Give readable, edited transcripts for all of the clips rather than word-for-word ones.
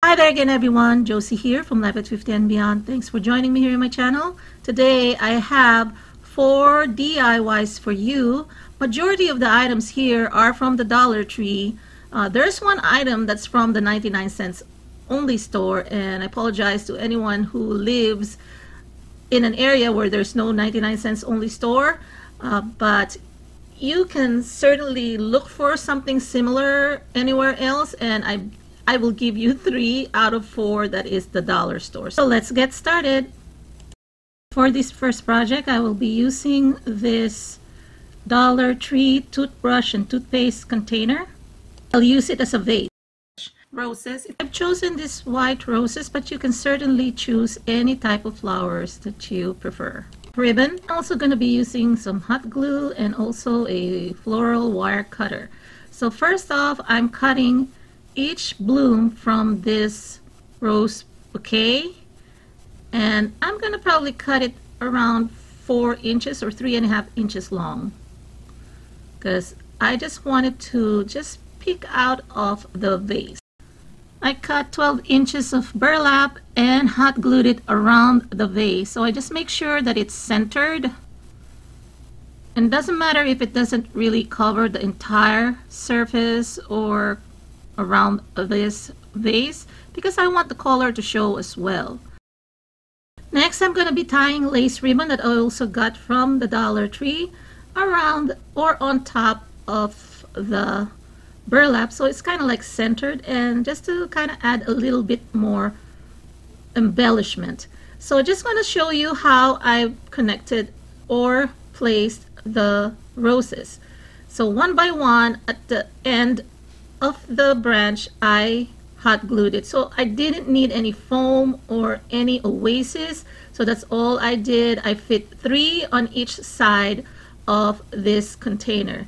Hi there again everyone, Josie here from Life at 50 and Beyond. Thanks for joining me here in my channel. Today I have 4 DIYs for you. Majority of the items here are from the Dollar Tree. There's one item that's from the 99 cents only store, and I apologize to anyone who lives in an area where there's no 99 cents only store, but you can certainly look for something similar anywhere else, and I will give you 3 out of 4 that is the dollar store. So let's get started. For this first project, I will be using this Dollar Tree toothbrush and toothpaste container. I'll use it as a vase. Roses. I've chosen this white roses, but you can certainly choose any type of flowers that you prefer. Ribbon. I'm also going to be using some hot glue and also a floral wire cutter. So first off, I'm cutting each bloom from this rose bouquet, and I'm going to probably cut it around 4 inches or 3.5 inches long, because I just wanted to just peek out of the vase. I cut 12 inches of burlap and hot glued it around the vase, so I just make sure that it's centered. And it doesn't matter if it doesn't really cover the entire surface or around this vase, because I want the color to show as well. Next, I'm going to be tying lace ribbon that I also got from the Dollar Tree around or on top of the burlap, so it's kind of like centered, and just to kind of add a little bit more embellishment. So just going to show you how I connected or placed the roses. So one by one at the end of the branch, I hot glued it. So I didn't need any foam or any oasis, so that's all I did. I fit 3 on each side of this container.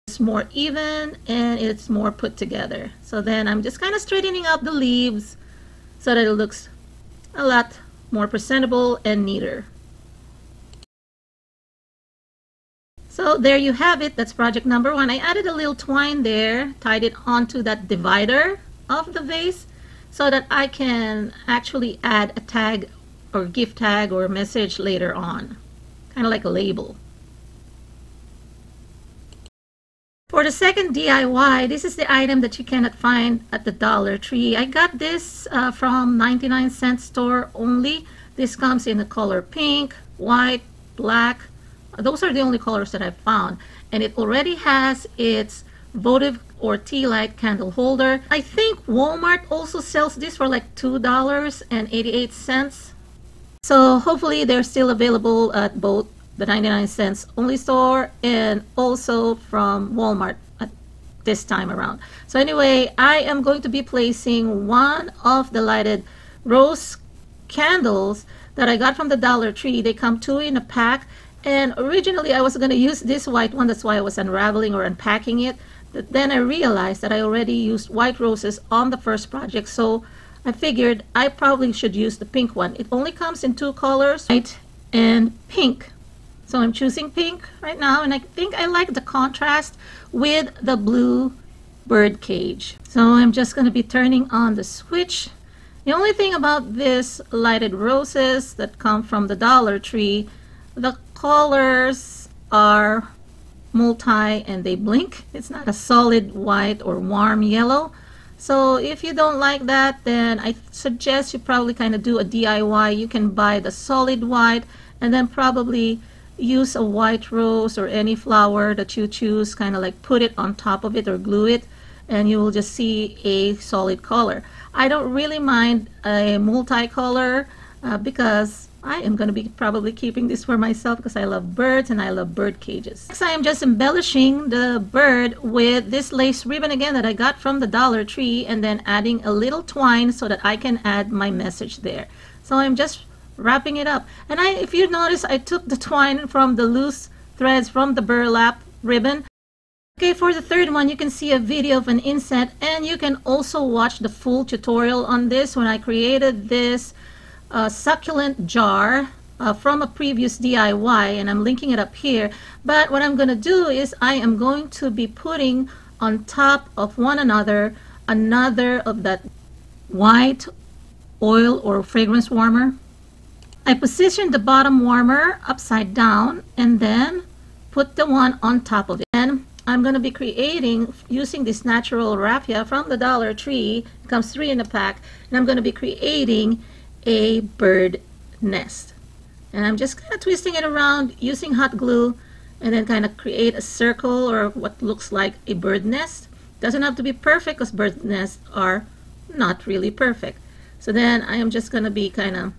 It's more even and it's more put together. So then I'm just kind of straightening out the leaves so that it looks a lot more presentable and neater. So there you have it. That's project number 1. I added a little twine there, tied it onto that divider of the vase so that I can actually add a tag or gift tag or message later on, kind of like a label. For the second DIY, this is the item that you cannot find at the Dollar Tree. I got this from 99 cent store only. This comes in the color pink, white, black. Those are the only colors that I've found. And it already has its votive or tealight candle holder. I think Walmart also sells this for like $2.88. So hopefully they're still available at both the 99 cents only store and also from Walmart at this time around. So anyway, I am going to be placing one of the lighted rose candles that I got from the Dollar Tree. They come 2 in a pack, and originally I was going to use this white one. That's why I was unraveling or unpacking it. But then I realized that I already used white roses on the first project, so I figured I probably should use the pink one. It only comes in 2 colors, white and pink. So I'm choosing pink right now, and I think I like the contrast with the blue bird cage. So I'm just going to be turning on the switch. The only thing about this lighted roses that come from the Dollar Tree, the colors are multi and they blink. It's not a solid white or warm yellow. So if you don't like that, then I suggest you probably kind of do a DIY. You can buy the solid white and then probably use a white rose or any flower that you choose, kind of like put it on top of it or glue it, and you will just see a solid color. I don't really mind a multicolor because I am going to be probably keeping this for myself because I love birds and I love bird cages. Next, I am just embellishing the bird with this lace ribbon again that I got from the Dollar Tree, and then adding a little twine so that I can add my message there. So I'm just wrapping it up, and if you notice, I took the twine from the loose threads from the burlap ribbon. Okay, for the third one, you can see a video of an inset, and you can also watch the full tutorial on this when I created this succulent jar from a previous DIY, and I'm linking it up here. But what I'm going to do is I am going to be putting on top of one another of that white oil or fragrance warmer. I positioned the bottom warmer upside down and then put the one on top of it. And I'm going to be creating, using this natural raffia from the Dollar Tree, it comes 3 in a pack, and I'm going to be creating a bird nest. And I'm just kind of twisting it around using hot glue and then kind of create a circle or what looks like a bird nest. Doesn't have to be perfect because bird nests are not really perfect. So then I am just going to be kind of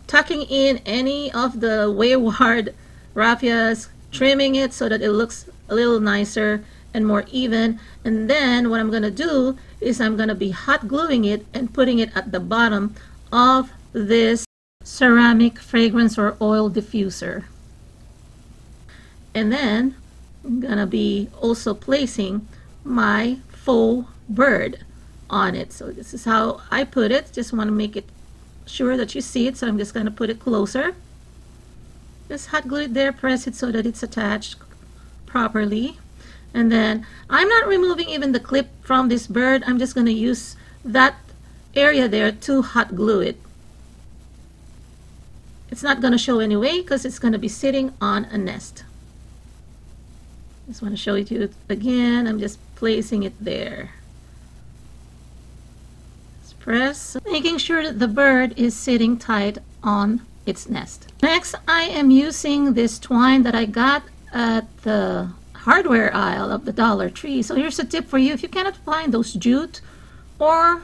tucking in any of the wayward raffias, trimming it so that it looks a little nicer and more even. And then what I'm going to do is I'm going to be hot gluing it and putting it at the bottom of this ceramic fragrance or oil diffuser. And then I'm going to be also placing my faux bird on it. So this is how I put it. Just want to make it sure that you see it, so I'm just going to put it closer. Just hot glue it there, press it so that it's attached properly. And then I'm not removing even the clip from this bird. I'm just going to use that area there to hot glue it. It's not going to show anyway because it's going to be sitting on a nest. Just want to show it to you again. I'm just placing it there. Just press, making sure that the bird is sitting tight on its nest. Next, I am using this twine that I got at the hardware aisle of the Dollar Tree. So here's a tip for you. If you cannot find those jute or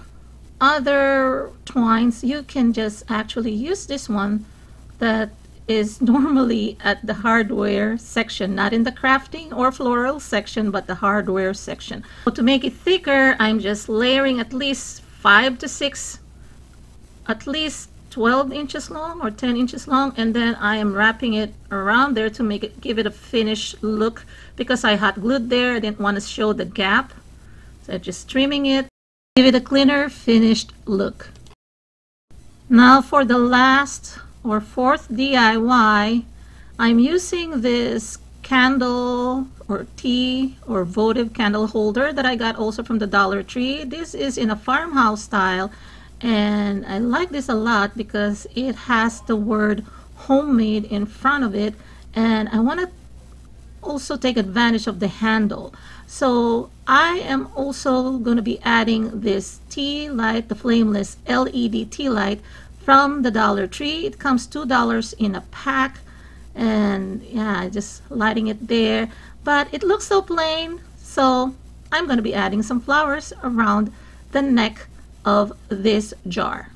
other twines, you can just actually use this one that is normally at the hardware section, not in the crafting or floral section, but the hardware section. So to make it thicker, I'm just layering at least 5 to 6, at least 12 inches long or 10 inches long, and then I am wrapping it around there to make it, give it a finished look. Because I hot glued there, I didn't want to show the gap, so I'm just trimming it, give it a cleaner finished look. Now for the last or fourth DIY, I'm using this candle or tea or votive candle holder that I got also from the Dollar Tree. This is in a farmhouse style, and I like this a lot because it has the word homemade in front of it, and I want to also take advantage of the handle. So I am also going to be adding this tea light, the flameless LED tea light from the Dollar Tree. It comes $2 in a pack, and yeah, just lighting it there, but it looks so plain, so I'm going to be adding some flowers around the neck of this jar.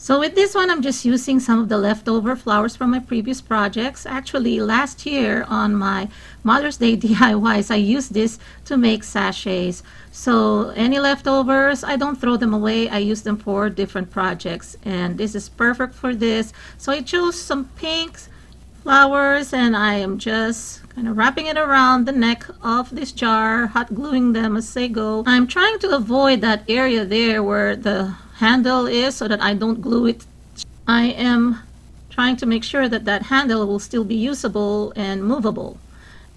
So with this one, I'm just using some of the leftover flowers from my previous projects. Actually, last year on my Mother's Day DIYs, I used this to make sachets. So any leftovers, I don't throw them away. I use them for different projects, and this is perfect for this. So I chose some pink flowers, and I am just kind of wrapping it around the neck of this jar, hot gluing them as they go. I'm trying to avoid that area there where the handle is so that I don't glue it. I am trying to make sure that that handle will still be usable and movable.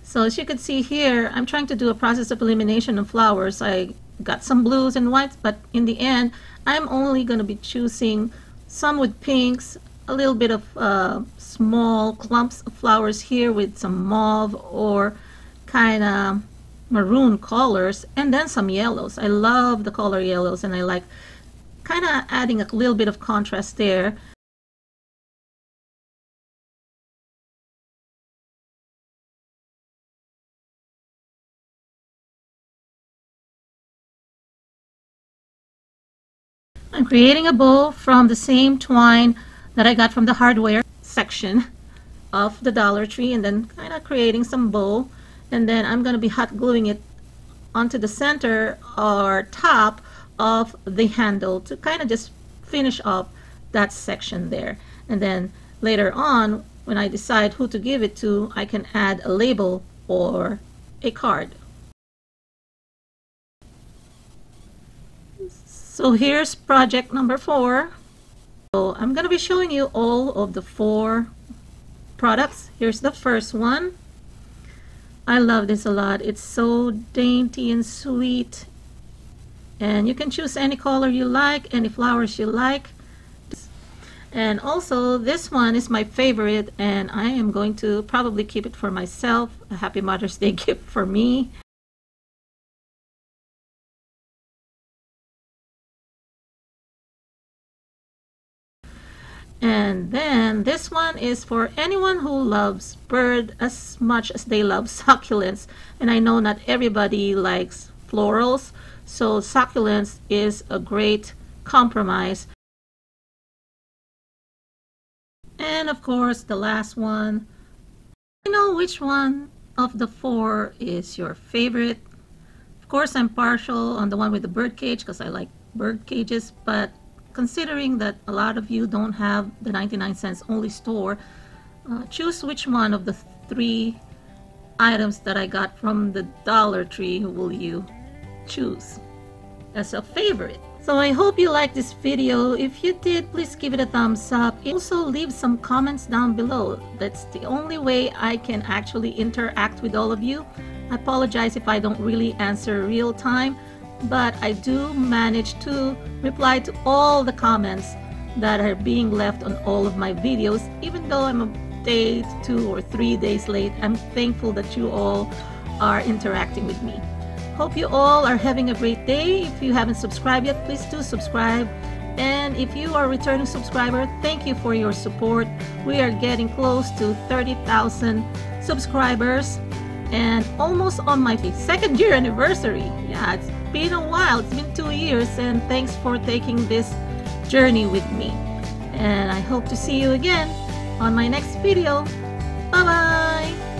So as you can see here, I'm trying to do a process of elimination of flowers. I got some blues and whites, but in the end, I'm only going to be choosing some with pinks, a little bit of small clumps of flowers here with some mauve or kind of maroon colors, and then some yellows. I love the color yellows, and I like kind of adding a little bit of contrast there. I'm creating a bow from the same twine that I got from the hardware section of the Dollar Tree, and then kind of creating some bow, and then I'm going to be hot gluing it onto the center or top of the handle to kind of just finish off that section there. And then later on, when I decide who to give it to, I can add a label or a card. So here's project number 4. So I'm going to be showing you all of the 4 products. Here's the first one. I love this a lot. It's so dainty and sweet, and you can choose any color you like, any flowers you like. And also this one is my favorite, and I am going to probably keep it for myself. A happy Mother's Day gift for me. And then this one is for anyone who loves bird as much as they love succulents. And I know not everybody likes florals, so succulents is a great compromise. And of course, the last one. You know which one of the 4 is your favorite? Of course, I'm partial on the one with the bird cage because I like bird cages, but considering that a lot of you don't have the 99-cents only store, choose which one of the 3 items that I got from the Dollar Tree will you choose as a favorite. So I hope you liked this video. If you did, please give it a thumbs up. Also leave some comments down below. That's the only way I can actually interact with all of you. I apologize if I don't really answer real time, but I do manage to reply to all the comments that are being left on all of my videos. Even though I'm a day, 2 or 3 days late, I'm thankful that you all are interacting with me. Hope you all are having a great day. If you haven't subscribed yet, please do subscribe. And if you are a returning subscriber, thank you for your support. We are getting close to 30,000 subscribers and almost on my 2nd year anniversary. Yeah, it's been a while. It's been 2 years, and thanks for taking this journey with me. And I hope to see you again on my next video. Bye bye.